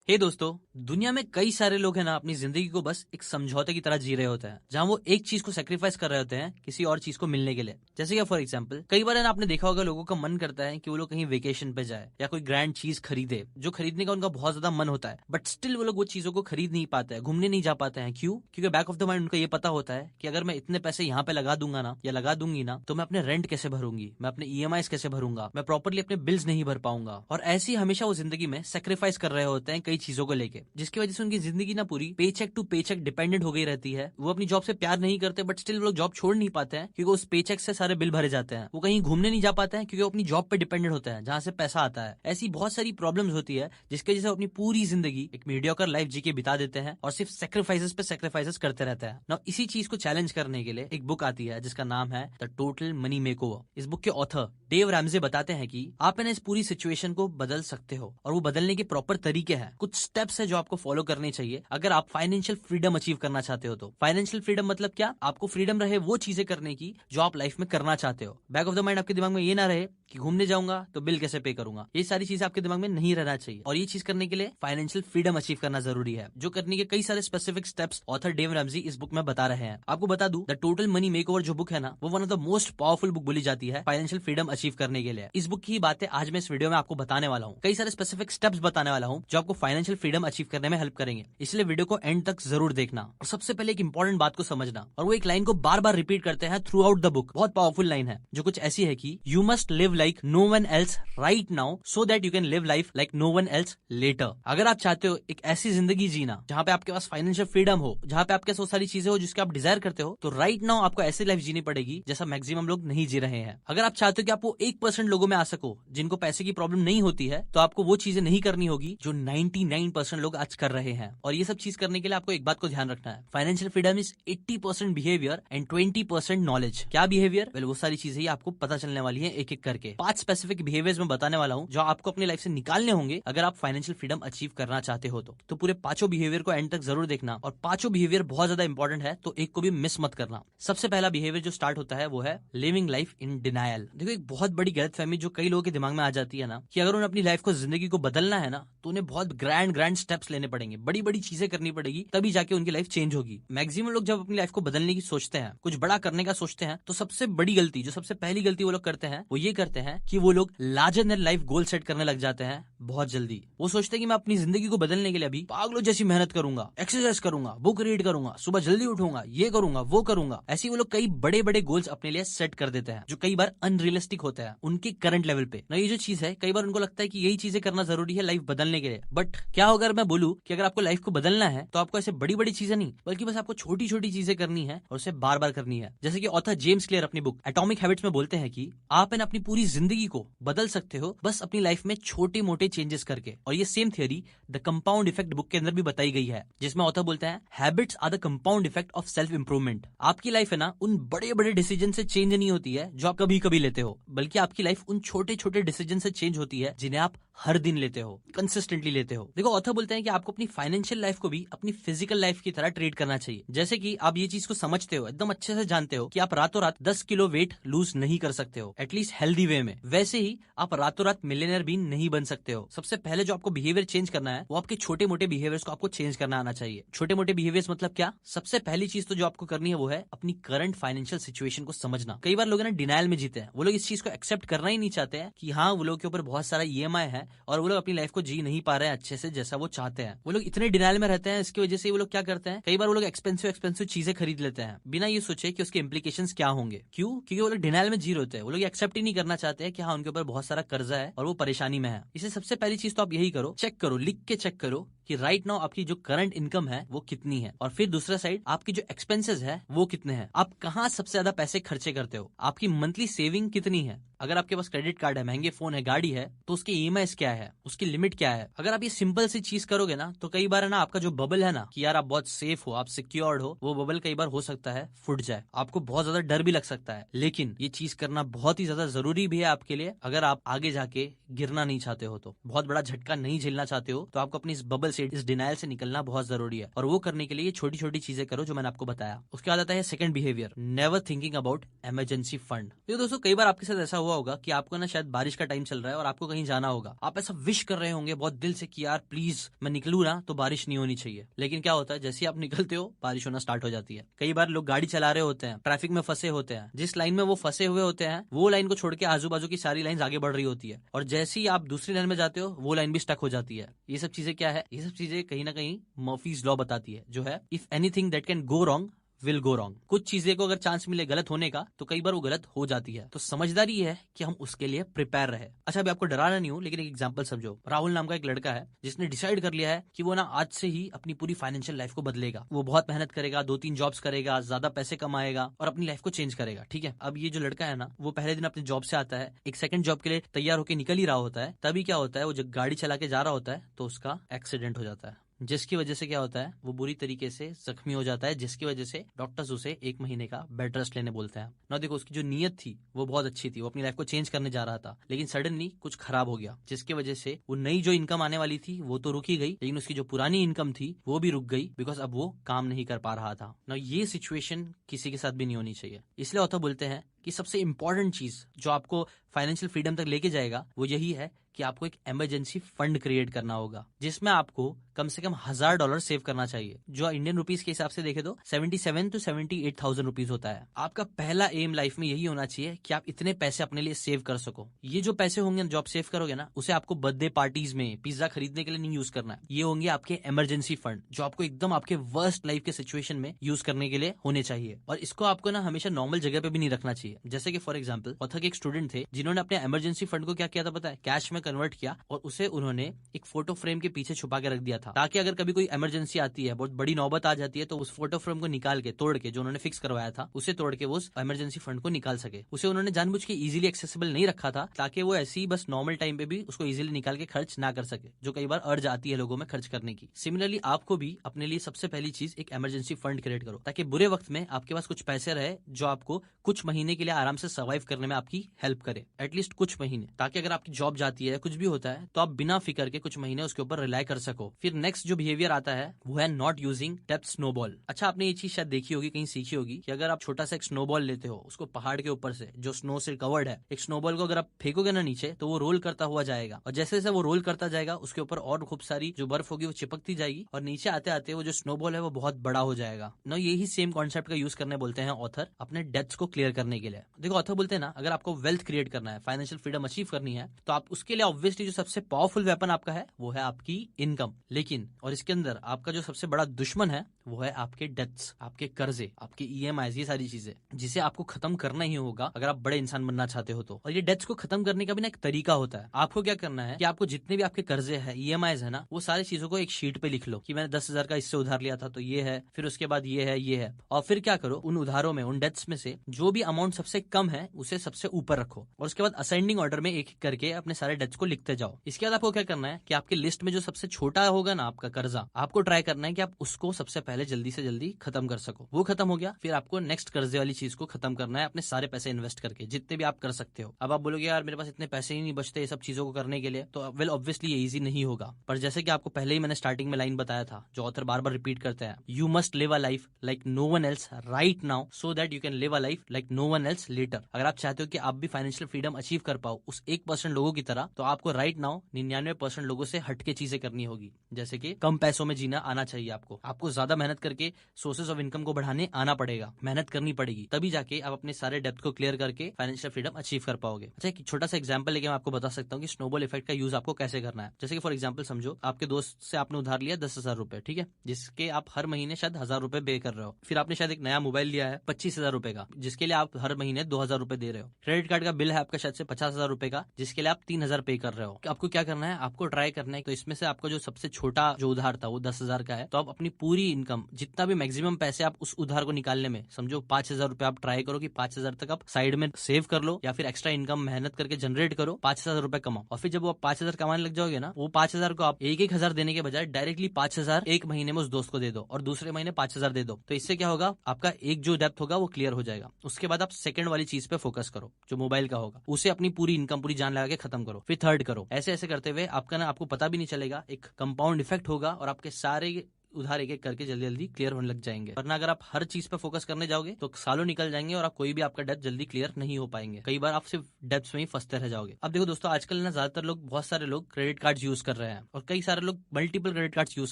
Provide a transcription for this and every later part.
हे दोस्तों, दुनिया में कई सारे लोग हैं ना अपनी जिंदगी को बस एक समझौते की तरह जी रहे होते हैं, जहां वो एक चीज को सेक्रीफाइस कर रहे होते हैं किसी और चीज को मिलने के लिए। जैसे कि फॉर एग्जांपल कई बार है ना आपने देखा होगा लोगों का मन करता है कि वो लोग कहीं वेकेशन पे जाए या कोई ग्रैंड चीज खरीदे जो खरीदने का उनका बहुत ज्यादा मन होता है, बट स्टिल वो लोग वो चीजों को खरीद नहीं पाते हैं, घूमने नहीं जा पाते हैं। क्यों? क्योंकि बैक ऑफ द माइंड उनका ये पता होता है कि अगर मैं इतने पैसे यहाँ पे लगा दूंगा ना या लगा दूंगी ना तो मैं अपने रेंट कैसे भरूंगी, मैं अपने ईएमआई कैसे भरूंगा, मैं प्रॉपरली अपने बिल्स नहीं भर पाऊंगा। और ऐसे ही हमेशा वो जिंदगी में सेक्रीफाइस कर रहे होते हैं कई चीजों को लेके, जिसकी वजह से उनकी जिंदगी ना पूरी पेचेक टू पेचेक डिपेंडेंट हो गई रहती है। वो अपनी जॉब से प्यार नहीं करते बट स्टिल वो लोग जॉब छोड़ नहीं पाते हैं क्योंकि उस पेचेक से सारे बिल भरे जाते हैं। वो कहीं घूमने नहीं जा पाते हैं क्योंकि वो अपनी जॉब पे डिपेंडेंट होते हैं जहां से पैसा आता है। ऐसी बहुत सारी प्रॉब्लम्स होती है जिसकी वजह से अपनी पूरी जिंदगी एक मीडियोकर लाइफ जी के बिता देते हैं और सिर्फ सेक्रीफाइसेस पे सेक्रीफाइसेस करते रहते हैं ना। इसी चीज को चैलेंज करने के लिए एक बुक आती है जिसका नाम है द टोटल मनी मेकओवर। इस बुक के ऑथर डेव रैमजे बताते हैं कि आप इस पूरी सिचुएशन को बदल सकते हो और वो बदलने के प्रॉपर तरीके हैं, कुछ स्टेप्स है जो आपको फॉलो करने चाहिए अगर आप फाइनेंशियल फ्रीडम अचीव करना चाहते हो। तो फाइनेंशियल फ्रीडम मतलब क्या? आपको फ्रीडम रहे वो चीजें करने की जो आप लाइफ में करना चाहते हो। बैक ऑफ द माइंड आपके दिमाग में ये ना रहे कि घूमने जाऊंगा तो बिल कैसे पे करूंगा। ये सारी चीजें आपके दिमाग में नहीं रहना चाहिए और ये चीज करने के लिए फाइनेंशियल फ्रीडम अचीव करना जरूरी है, जो करने के कई सारे specific steps author Dave Ramsey इस बुक में बता रहे हैं। आपको बता दूं, द टोटल मनी मेकओवर जो बुक है ना वो one of the most powerful book बोली जाती है फाइनेंशियल फ्रीडम अचीव करने के लिए। इस बुक की बातें आज मैं इस वीडियो में आपको बताने वाला हूँ, कई सारे स्पेसिफिक स्टेप्स बताने वाला हूँ जो आपको फाइनेंशियल फ्रीडम अचीव करने में हेल्प करेंगे। इसलिए वीडियो को एंड तक जरूर देखना और सबसे पहले एक इंपॉर्टेंट बात को समझना, और वो एक लाइन को बार बार रिपीट करते हैं थ्रू आउट द बुक। बहुत पावरफुल लाइन है जो कुछ ऐसी है कि you must live like no one else right now so that you can live life like no one else later. अगर आप चाहते हो एक ऐसी जिंदगी जीना जहां पे आपके पास फाइनेंशियल फ्रीडम हो, जहां पे आपके वो सारी चीजें हो जिसके आप डिजायर करते हो, तो राइट नाउ आपको ऐसी लाइफ जीनी पड़ेगी जैसा मैक्सिमम लोग नहीं जी रहे हैं। अगर आप चाहते हो कि आप वो 1% लोगों में आ सको जिनको पैसे की प्रॉब्लम नहीं होती है, तो आपको वो चीजें नहीं करनी होगी जो 99% लोग आज कर रहे हैं। और ये सब चीज करने के लिए आपको एक बात को ध्यान रखना है, financial freedom is 80% behaviour and 20% knowledge. क्या बिहेवियर? वेल वो सारी चीजें ही आपको पता चलने वाली है एक एक करके। 5 स्पेसिफिक बिहेवियर्स में बताने वाला हूँ जो आपको अपनी लाइफ से निकालने होंगे अगर आप फाइनेंशियल फ्रीडम अचीव करना चाहते हो। तो पूरे 5 बिहेवियर को एंड तक जरूर देखना, और 5 बिहेवियर बहुत ज्यादा इंपॉर्टेंट है तो एक को भी मिस मत करना। सबसे पहला बिहेवियर जो स्टार्ट होता है वो है लिविंग लाइफ इन डिनायल। देखो, एक बहुत बड़ी गलतफहमी जो कई लोगों के दिमाग में आ जाती है ना कि अगर उन्हें अपनी लाइफ को, जिंदगी को बदलना है ना तो उन्हें बहुत ग्रैंड स्टेप्स लेने पड़ेंगे, बड़ी बड़ी चीजें करनी पड़ेगी, तभी जाके उनकी लाइफ चेंज होगी। मैक्सिमम लोग जब अपनी लाइफ को बदलने की सोचते हैं, कुछ बड़ा करने का सोचते हैं, तो सबसे बड़ी गलती, जो सबसे पहली गलती वो लोग करते हैं वो ये करते हैं कि वो लोग larger than life goal set करने लग जाते हैं बहुत जल्दी। वो सोचते हैं कि मैं अपनी जिंदगी को बदलने के लिए अभी पागलों जैसी मेहनत करूंगा, एक्सरसाइज करूंगा, बुक रीड करूंगा, सुबह जल्दी उठूंगा, ये करूंगा, वो करूंगा। ऐसी वो लोग कई बड़े बड़े गोल्स अपने लिए सेट कर देते हैं जो कई बार अनरियलिस्टिक होते हैं उनके करंट लेवल पे ना। ये जो चीज है, कई बार उनको लगता है कि यही चीजें करना जरूरी है लाइफ बदलने के लिए, बट क्या होगा अगर मैं बोलूं कि अगर आपको लाइफ को बदलना है तो आपको ऐसे बड़ी बड़ी चीजें नहीं, बल्कि बस आपको छोटी छोटी चीजें करनी है और उसे बार बार करनी है। जैसे कि ऑथर जेम्स क्लियर अपनी बुक एटॉमिक हैबिट्स में बोलते हैं कि आप अपनी पूरी जिंदगी को बदल सकते हो बस अपनी लाइफ में छोटे मोटे चेंजेस करके। और ये same theory the compound effect book के अंदर भी बताई गई है, जिसमें ऑथर बोलते हैं habits are the compound effect of self improvement. आपकी लाइफ है ना उन बड़े बड़े डिसीजन से चेंज नहीं होती है जो आप कभी कभी लेते हो, बल्कि आपकी लाइफ उन छोटे छोटे डिसीजन से चेंज होती है जिन्हें आप हर दिन लेते हो, कंसिस्टेंटली लेते हो। देखो, ऑथर बोलते हैं कि आपको अपनी फाइनेंशियल लाइफ को भी अपनी फिजिकल लाइफ की तरह ट्रीट करना चाहिए। जैसे कि आप ये चीज को समझते हो, एकदम अच्छे से जानते हो कि आप रातों रात 10 किलो वेट लूज नहीं कर सकते हो, एटलीस्ट हेल्दी वे में, वैसे ही आप रातों रात मिलियनर भी नहीं बन सकते हो। सबसे पहले जो आपको बिहेवियर चेंज करना है वो आपके छोटे मोटे बिहेवियर्स को आपको चेंज करना आना चाहिए। छोटे मोटे बिहेवियर्स मतलब क्या? सबसे पहली चीज तो जो आपको करनी है वो है अपनी करंट फाइनेंशियल सिचुएशन को समझना। कई बार लोग ना डिनायल में जीते हैं, वो लोग इस चीज को एक्सेप्ट करना ही नहीं चाहते हैं कि हाँ, वो लोग के ऊपर बहुत सारा ईएमआई है और वो लोग अपनी लाइफ को जी नहीं पा रहे हैं अच्छे से जैसा वो चाहते हैं। वो लोग इतने डिनायल में रहते हैं, इसकी वजह से वो लोग क्या करते हैं, कई बार वो लोग एक्सपेंसिव चीजें खरीद लेते हैं बिना ये सोचे कि उसके इंप्लीकेशंस क्या होंगे। क्यों? क्योंकि वो लोग डिनायल में जी रहे होते हैं, वो लोग एक्सेप्ट ही नहीं करना चाहते हैं कि हाँ, उनके ऊपर बहुत सारा कर्जा है और वो परेशानी में है। इसे सबसे पहली चीज तो आप यही करो, चेक करो, लिख के चेक करो कि राइट नाउ आपकी जो करंट इनकम है वो कितनी है, और फिर दूसरा साइड आपकी जो एक्सपेंसेस है वो कितने हैं। आप कहाँ सबसे ज्यादा पैसे खर्चे करते हो, आपकी मंथली सेविंग कितनी है। अगर आपके पास क्रेडिट कार्ड है, महंगे फोन है, गाड़ी है, तो उसके ईएमआई क्या है, उसकी लिमिट क्या है। अगर आप ये सिंपल सी चीज करोगे ना तो कई बार है ना आपका जो बबल है ना कि यार आप बहुत सेफ हो, आप सिक्योर्ड हो, वो बबल कई बार हो सकता है फूट जाए। आपको बहुत ज्यादा डर भी लग सकता है, लेकिन ये चीज करना बहुत ही ज्यादा जरूरी भी है आपके लिए। अगर आप आगे जाके गिरना नहीं चाहते हो, तो बहुत बड़ा झटका नहीं झेलना चाहते हो, तो आपको अपनी इस बबल से, इस डिनायल से निकलना बहुत जरूरी है। और वो करने के लिए छोटी छोटी चीजें करो जो मैंने आपको बताया। उसके बाद आता है second behaviour, never thinking about emergency fund. तो दोस्तों कई बार आपके साथ ऐसा हुआ होगा कि आपको ना शायद बारिश का टाइम चल रहा है और आपको कहीं जाना होगा, आप ऐसा विश कर रहे होंगे बहुत दिल से कि यार प्लीज मैं निकलूं ना तो बारिश नहीं होनी चाहिए। लेकिन क्या होता है, जैसे ही आप निकलते हो बारिश होना स्टार्ट हो जाती है। कई बार लोग गाड़ी चला रहे होते हैं, ट्रैफिक में फंसे होते हैं, जिस लाइन में वो फंसे हुए होते हैं वो लाइन को छोड़ के आजू बाजू की सारी लाइन आगे बढ़ रही होती है, और जैसे ही आप दूसरी लाइन में जाते हो वो लाइन भी स्टक हो जाती है। ये सब चीजें क्या है, ये सब चीजें कहीं ना कहीं मर्फीज लॉ बताती है, जो है if anything that can go wrong will go wrong. कुछ चीजें को अगर चांस मिले गलत होने का तो कई बार वो गलत हो जाती है। तो समझदारी है कि हम उसके लिए प्रिपेयर रहे। अच्छा अभी आपको डराना नहीं हूं, लेकिन एक एग्जांपल समझो। राहुल नाम का एक लड़का है जिसने डिसाइड कर लिया है कि वो ना आज से ही अपनी पूरी फाइनेंशियल लाइफ को बदलेगा। वो बहुत मेहनत करेगा, 2-3 जॉब्स करेगा, ज्यादा पैसे कमाएगा और अपनी लाइफ को चेंज करेगा। ठीक है, अब ये जो लड़का है ना, वो पहले दिन अपने जॉब से आता है, एक सेकंड जॉब के लिए तैयार होकर निकल ही रहा होता है। तभी क्या होता है, वो जब गाड़ी चला के जा रहा होता है तो उसका एक्सीडेंट हो जाता है, जिसकी वजह से क्या होता है, वो बुरी तरीके से जख्मी हो जाता है, जिसकी वजह से डॉक्टर्स उसे 1 महीने का बेड रेस्ट लेने बोलते हैं ना। देखो उसकी जो नीयत थी वो बहुत अच्छी थी, वो अपनी लाइफ को चेंज करने जा रहा था, लेकिन सडनली कुछ खराब हो गया, जिसकी वजह से वो नई जो इनकम आने वाली थी वो तो रुक ही गई, लेकिन उसकी जो पुरानी इनकम थी वो भी रुक गई, बिकॉज अब वो काम नहीं कर पा रहा था ना। ये सिचुएशन किसी के साथ भी नहीं होनी चाहिए। इसलिए ऑथर बोलते हैं कि सबसे इंपॉर्टेंट चीज जो आपको फाइनेंशियल फ्रीडम तक लेके जाएगा वो यही है कि आपको एक इमरजेंसी फंड क्रिएट करना होगा, जिसमें आपको कम से कम $1000 सेव करना चाहिए, जो इंडियन रुपीस के हिसाब से देखे तो 77 to 78,000 रुपीज होता है। आपका पहला एम लाइफ में यही होना चाहिए कि आप इतने पैसे अपने लिए सेव कर सको। ये जो पैसे होंगे जो आप सेव करोगे ना, उसे आपको बर्थडे पार्टीज में पिज्जा खरीदने के लिए नहीं यूज करना है। ये होंगे आपके इमरजेंसी फंड, जो आपको एकदम आपके वर्स्ट लाइफ के सिचुएशन में यूज करने के लिए होने चाहिए। और इसको आपको ना हमेशा नॉर्मल जगह पे भी नहीं रखना चाहिए। जैसे कि फॉर एग्जाम्पल ऑथर के एक स्टूडेंट थे जिन्होंने अपने इमरजेंसी फंड को क्या किया था पता है, कैश में कन्वर्ट किया और उसे उन्होंने एक फोटो फ्रेम के पीछे छुपा के रख दिया था, ताकि अगर कभी कोई इमरजेंसी आती है, बहुत बड़ी नौबत आ जाती है, तो उस फोटो फ्रेम को निकाल के, तोड़ के, जो उन्होंने फिक्स करवाया था उसे तोड़ के वो उस इमरजेंसी फंड को निकाल सके। उसे उन्होंने जानबूझ के इजीली एक्सेसिबल नहीं रखा था, ताकि वो ऐसे ही बस नॉर्मल टाइम पे भी उसको इजीली निकाल के खर्च ना कर सके, जो कई बार अर्ज आती है लोगों में खर्च करने की। सिमिलरली आपको भी अपने लिए सबसे पहली चीज एक इमरजेंसी फंड क्रिएट करो, ताकि बुरे वक्त में आपके पास कुछ पैसे रहे जो आपको कुछ महीने के लिए आराम से सर्वाइव करने में आपकी हेल्प करे, एटलीस्ट कुछ महीने, ताकि अगर आपकी जॉब जाती है, कुछ भी होता है, तो आप बिना फिक्र के कुछ महीने उसके ऊपर रिलाई कर सको। फिर नेक्स्ट जो बिहेवियर आता है वो है नॉट यूजिंग डेप्थ स्नोबॉल। अच्छा आपने ये चीज शायद देखी होगी, कहीं सीखी होगी, कि अगर आप छोटा सा एक स्नोबॉल लेते हो, उसको पहाड़ के ऊपर से जो स्नो से कवर्ड है, एक स्नोबॉल को अगर आप फेंकोगे ना नीचे, तो वो रोल करता हुआ जाएगा, और जैसे जैसे वो रोल करता जाएगा उसके ऊपर और खूब सारी जो बर्फ होगी वो चिपकती जाएगी, और नीचे आते आते वो जो स्नोबॉल है वो बहुत बड़ा हो जाएगा ना। यही सेम कॉन्सेप्ट का यूज करने बोलते हैं ऑथर अपने डेट्स को क्लियर करने के लिए। देखो ऑथर बोलते हैं ना, अगर आपको वेल्थ क्रिएट करना है, फाइनेंशियल फ्रीडम अचीव करनी है, तो आप उसके लिए ऑब्वियसली जो सबसे पावरफुल वेपन आपका है वो है आपकी इनकम। लेकिन और इसके अंदर आपका जो सबसे बड़ा दुश्मन है वो है आपके डेट्स, आपके कर्जे, आपके EMIs, ये सारी चीजें, जिसे आपको खत्म करना ही होगा अगर आप बड़े इंसान बनना चाहते हो तो। और ये डेट्स को खत्म करने का भी ना एक तरीका होता है। आपको क्या करना है कि आपको जितने भी आपके कर्जे हैं, EMIs है ना, वो सारी चीजों को एक शीट पे लिख लो कि मैंने 10,000 का इससे उधार लिया था तो ये है, फिर उसके बाद ये है, ये है, और फिर क्या करो, उन उधारों में, उन डेट्स में से जो भी अमाउंट सबसे कम है उसे सबसे ऊपर रखो, और उसके बाद असेंडिंग ऑर्डर में एक करके अपने सारे डेट्स को लिखते जाओ। इसके बाद आपको क्या करना है कि आपकी लिस्ट में जो सबसे छोटा होगा ना आपका कर्जा, आपको ट्राई करना है कि आप उसको सबसे पहले जल्दी से जल्दी खत्म कर सको। वो खत्म हो गया, फिर आपको नेक्स्ट कर्जे वाली चीज को खत्म करना है अपने सारे पैसे इन्वेस्ट करके, जितने भी आप कर सकते हो। अब आप बोलोगे यार मेरे पास इतने पैसे ही नहीं बचते ये सब चीजों को करने के लिए, तो वेल ऑब्वियसली ये इजी नहीं होगा। पर जैसे कि आपको पहले ही मैंने स्टार्टिंग में लाइन बताया था, जो ऑथर बार बार रिपीट करते हैं, you must live a life like no one else right now so that you can live a life like no one else later. अगर आप चाहते हो कि आप भी फाइनेंशियल फ्रीडम अचीव कर पाओ उस 1% लोगों की तरह, तो आपको राइट नाउ 99% लोगों से हटके चीजें करनी होगी। जैसे कि कम पैसों में जीना आना चाहिए आपको ज्यादा मेहनत करके सोर्सेज ऑफ इनकम को बढ़ाने आना पड़ेगा, मेहनत करनी पड़ेगी, तभी जाके आप अपने सारे डेप्थ को क्लियर करके फाइनेंशियल फ्रीडम अचीव कर पाओगे। अच्छा एक छोटा सा एग्जांपल लेके मैं आपको बता सकता हूँ कि स्नोबॉल इफेक्ट का यूज आपको कैसे करना है। जैसे कि फॉर एग्जांपल समझो आपके दोस्त से आपने उधार लिया 10,000 रुपए, ठीक है, जिसके आप हर महीने शायद 1,000 रुपए पे कर रहे हो। फिर आपने शायद एक नया मोबाइल लिया है 25,000 रुपए का, जिसके लिए आप हर महीने 2,000 रुपए दे रहे हो। क्रेडिट कार्ड का बिल है आपका शायद से 50,000 रुपए का, जिसके लिए आप 3,000 पे कर रहे हो। आपको क्या करना है, आपको ट्राई करना है, तो इसमें से आपका जो सबसे छोटा जो उधार था वो 10,000 का है, तो आप अपनी पूरी इनकम, जितना भी मैक्सिमम पैसे आप उस उधार को निकालने में, समझो 5,000 रुपए, आप ट्राई करो कि 5,000 तक आप साइड में सेव कर लो, या फिर एक्स्ट्रा इनकम मेहनत करके जनरेट करो, 5,000 रुपए कमाओ। और फिर जब वो 5,000 कमाने लग जाओगे ना, वो 5,000 को आप 1,000 देने के बजाय डायरेक्टली 5,000 एक महीने में उस दोस्त को दे दो, और दूसरे महीने 5,000 दे दो। तो इससे क्या होगा, आपका एक जो डेप्थ होगा वो क्लियर हो जाएगा। उसके बाद आप सेकंड वाली चीज पे फोकस करो जो मोबाइल का होगा, उसे अपनी पूरी इनकम पूरी जान लगा के खत्म करो, फिर थर्ड करो। ऐसे ऐसे करते हुए आपको पता भी नहीं चलेगा, एक कंपाउंड इफेक्ट होगा और आपके सारे उधार एक एक करके जल्दी जल्दी क्लियर होने लग जाएंगे। वरना अगर आप हर चीज पे फोकस करने जाओगे तो सालों निकल जाएंगे और आप कोई भी आपका डेब्ट जल्दी क्लियर नहीं हो पाएंगे। कई बार आप सिर्फ डेब्ट्स में ही फंसते रह जाओगे। अब देखो दोस्तों, आजकल ना ज्यादातर लोग, बहुत सारे लोग क्रेडिट कार्ड यूज कर रहे हैं और कई सारे लोग मल्टीपल क्रेडिट कार्ड यूज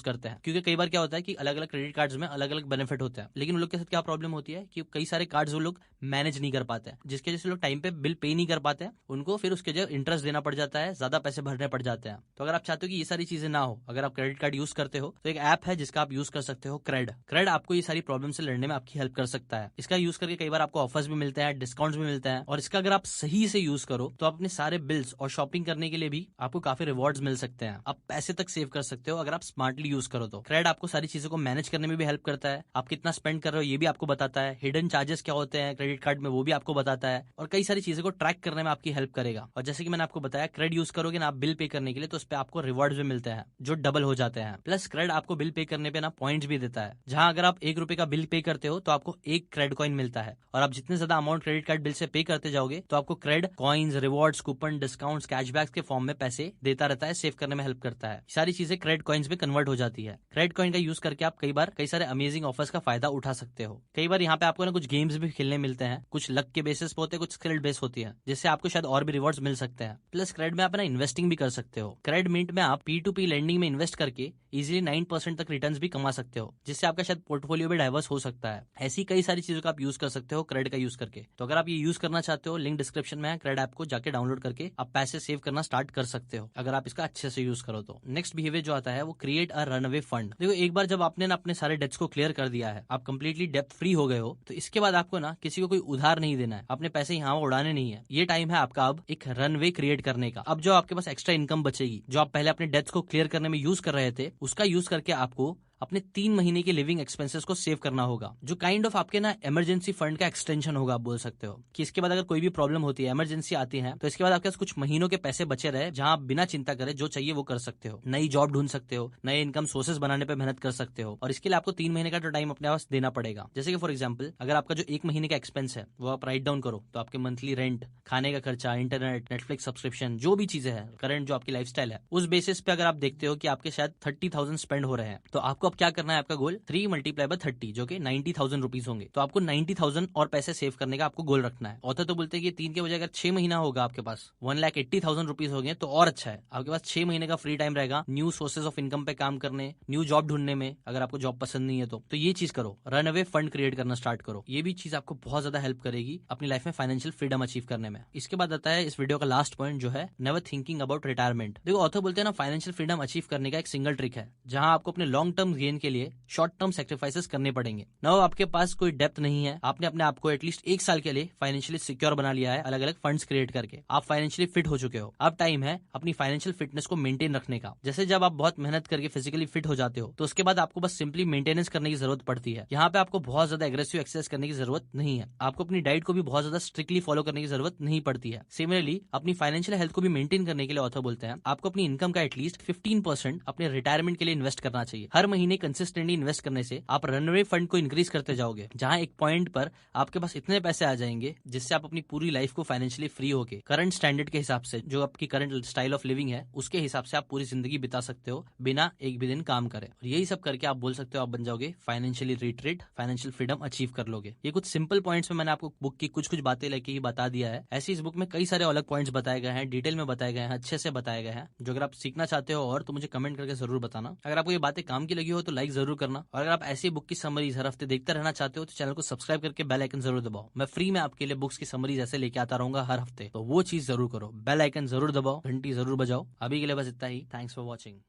करते हैं, क्योंकि कई बार क्या होता है कि अलग अलग क्रेडिट कार्ड्स में अलग अलग बेनिफिट होते हैं। लेकिन उन लोग के साथ क्या प्रॉब्लम होती है कि कई सारे कार्ड्स वो लोग मैनेज नहीं कर पाते हैं, जिसकी वजह से लोग टाइम पे बिल पे नहीं कर पाते हैं, उनको फिर उसके जगह इंटरेस्ट देना पड़ जाता है, ज्यादा पैसे भरने पड़ जाते हैं। तो अगर आप चाहते हो कि ये सारी चीजें ना हो, अगर आप क्रेडिट कार्ड यूज करते हो तो एक ऐप है जिसका आप यूज कर सकते हो, क्रेड आपको ये सारी प्रॉब्लम से लड़ने में आपकी हेल्प कर सकता है। इसका यूज करके कई बार आपको ऑफर्स भी मिलते हैं, डिस्काउंट्स भी मिलते हैं, और इसका अगर आप सही से यूज करो तो आप अपने सारे बिल्स और शॉपिंग करने के लिए भी आपको काफी रिवॉर्ड्स मिल सकते हैं। आप पैसे तक सेव कर सकते हो अगर आप स्मार्टली यूज करो तो। क्रेड आपको सारी चीजों को मैनेज करने में भी हेल्प करता है, आप कितना स्पेंड कर रहे हो ये भी आपको बताता है, हिडन चार्जेस क्या होते हैं क्रेडिट कार्ड में वो भी आपको बताता है, और कई सारी चीजों को ट्रैक करने में आपकी हेल्प करेगा। और जैसे कि मैंने आपको बताया, क्रेड यूज करोगे ना आप बिल पे करने के लिए, तो उस पर आपको रिवॉर्ड्स भी मिलते हैं जो डबल हो जाते हैं। प्लस क्रेड आपको बिल पे करने पे ना पॉइंट्स भी देता है, जहां अगर आप ₹1 का बिल पे करते हो तो आपको 1 क्रेड कॉइन मिलता है, और आप जितने ज्यादा अमाउंट क्रेडिट कार्ड बिल से पे करते जाओगे तो आपको CRED coins, rewards, coupon, discounts, cashbacks के फॉर्म में पैसे देता रहता है, सेव करने में हेल्प करता है। सारी चीजें क्रेडिट कॉइन्स में कन्वर्ट हो जाती है। क्रेडिट कॉइन का यूज करके आप कई सारे अमेजिंग ऑफर्स का फायदा उठा सकते हो। कई बार यहाँ पे आपको ना कुछ गेम्स भी खेलने मिलते हैं, कुछ लक के बेसिस पे होते हैं, कुछ स्किल बेस होती है, जिससे आपको शायद और भी रिवॉर्ड्स मिल सकते हैं। प्लस क्रेडिट में आप ना इन्वेस्टिंग भी कर सकते हो। क्रेडिट मिंट में आप P2P लेंडिंग में इन्वेस्ट करके इजीली 9% तक रिटर्न्स भी कमा सकते हो, जिससे आपका शायद पोर्टफोलियो भी डाइवर्स हो सकता है। ऐसी कई सारी चीजों का आप यूज कर सकते हो क्रेडिट का यूज करके। तो अगर आप ये यूज करना चाहते हो, लिंक डिस्क्रिप्शन में है, क्रेडिट ऐप को जाके डाउनलोड करके आप पैसे सेव करना स्टार्ट कर सकते हो, अगर आप इसका अच्छे से यूज करो तो। नेक्स्ट बिहेवियर जो आता है वो क्रिएट अ रनअवे फंड। देखो, एक बार जब आपने ना अपने सारे डेट्स को क्लियर कर दिया है, आप कंप्लीटली डेब्ट फ्री हो गए हो, तो इसके बाद आपको ना किसी को कोई उधार नहीं देना है, अपने पैसे यहाँ उड़ाने नहीं है। ये टाइम है आपका अब एक रनवे क्रिएट करने का। अब जो आपके पास एक्स्ट्रा इनकम बचेगी, जो आप पहले अपने डेट्स को क्लियर करने में यूज कर रहे थे, उसका यूज करके आपको अपने 3 महीने के लिविंग एक्सपेंसेस को सेव करना होगा, जो काइंड ऑफ आपके ना इमरजेंसी फंड का एक्सटेंशन होगा। आप बोल सकते हो कि इसके बाद अगर कोई भी प्रॉब्लम होती है, इमरजेंसी आती है, तो इसके बाद आपके पास कुछ महीनों के पैसे बचे रहे, जहां आप बिना चिंता करे जो चाहिए वो कर सकते हो। नई जॉब ढूंढ सकते हो, नए इनकम सोर्सेज बनाने पे मेहनत कर सकते हो, और इसके लिए आपको 3 महीने का तो टाइम अपने पास देना पड़ेगा। जैसे कि फॉर एग्जाम्पल, अगर आपका जो 1 महीने का एक्सपेंस है वो आप राइट डाउन करो, तो आपके मंथली रेंट, खाने का खर्चा, इंटरनेट, नेटफ्लिक्स सब्सक्रिप्शन, जो भी चीजें हैं, करंट जो आपकी लाइफस्टाइल है, उस बेसिस पे अगर आप देखते हो कि आपके शायद 30,000 स्पेंड हो रहे हैं, तो आपको अब क्या करना है, आपका गोल 3 × 30 जो कि 90,000 रुपीज होंगे। तो आपको 90,000 और पैसे सेव करने का आपको गोल रखना है। ऑथर तो बोलते हैं कि 3 के बजाय अगर 6 महीना होगा आपके पास 1,80,000 रुपीज हो गए तो और अच्छा है। आपके पास 6 महीने का फ्री टाइम रहेगा न्यू सोर्सेज ऑफ इनकम पे काम करने, न्यू जॉब ढूंढने में, अगर आपको जॉब पसंद नहीं है तो ये चीज करो, रन अवे फंड क्रिएट करना स्टार्ट करो। ये भी चीज आपको बहुत ज्यादा हेल्प करेगी अपनी लाइफ में फाइनेंशियल फ्रीडम अचीव करने में। इसके बाद आता है इस वीडियो का लास्ट पॉइंट, जो है नेवर थिंकिंग अबाउट रिटायरमेंट। देखो, ऑथर बोलते हैं ना, फाइनेंशियल फ्रीडम अचीव करने का एक सिंगल ट्रिक है, जहां आपको अपने लॉन्ग टर्म गेन के लिए शॉर्ट टर्म सेक्रीफाइसेस करने पड़ेंगे। ना आपके पास कोई डेप्थ नहीं है, आपने अपने आप को एटलीस्ट 1 साल के लिए फाइनेंशियली सिक्योर बना लिया है, अलग अलग फंड्स क्रिएट करके आप फाइनेंशियली फिट हो चुके हो। अब टाइम है अपनी फाइनेंशियल फिटनेस को मेंटेन रखने का। जैसे जब आप बहुत मेहनत करके फिजिकली फिट हो जाते हो, तो उसके बाद आपको बस सिंपली मेंटेनेंस करने की जरूरत पड़ती है। यहाँ पे आपको बहुत ज्यादा एग्रेसिव एक्सरसाइज करने की जरूरत नहीं है, आपको अपनी डाइट को भी बहुत ज्यादा स्ट्रिक्टली फॉलो करने की जरूरत नहीं पड़ती है। सिमिलरली अपनी फाइनेंशियल हेल्थ को भी मेंटेन करने के लिए ऑथर बोलते हैं आपको अपनी इनकम का एटलीस्ट 15% अपने रिटायरमेंट के लिए इन्वेस्ट करना चाहिए। हर महीने कंसिस्टेंटली इन्वेस्ट करने से आप रनवे फंड को इंक्रीज करते जाओगे, जहां एक पॉइंट पर आपके पास इतने पैसे आ जाएंगे जिससे आप अपनी पूरी लाइफ को फाइनेंशियली फ्री होके करंट स्टैंडर्ड के हिसाब से, जो आपकी करंट स्टाइल ऑफ लिविंग है उसके हिसाब से आप पूरी जिंदगी बिता सकते हो बिना एक भी दिन काम करे। और यही सब करके आप बोल सकते हो आप बन जाओगे financially retreat, financial freedom achieve कर लोगे। ये कुछ सिंपल पॉइंट्स में मैंने आपको बुक की कुछ बातें लेके ही बता दिया है। ऐसी इस बुक में कई सारे अलग पॉइंट्स बताए गए हैं, डिटेल में बताए गए हैं, अच्छे से बताए गए हैं, जो अगर आप सीखना चाहते हो और तो मुझे कमेंट करके जरूर बताना। अगर आपको ये बातें काम की लगी हो तो लाइक जरूर करना, और अगर आप ऐसी बुक की समरीज हर हफ्ते देखते रहना चाहते हो तो चैनल को सब्सक्राइब करके बेल आइकन जरूर दबाओ। मैं फ्री में आपके लिए बुक्स की समरीज ऐसे लेके आता रहूंगा हर हफ्ते, तो वो चीज जरूर करो, बेल आइकन जरूर दबाओ, घंटी जरूर बजाओ। अभी के लिए बस इतना ही। Thanks for watching.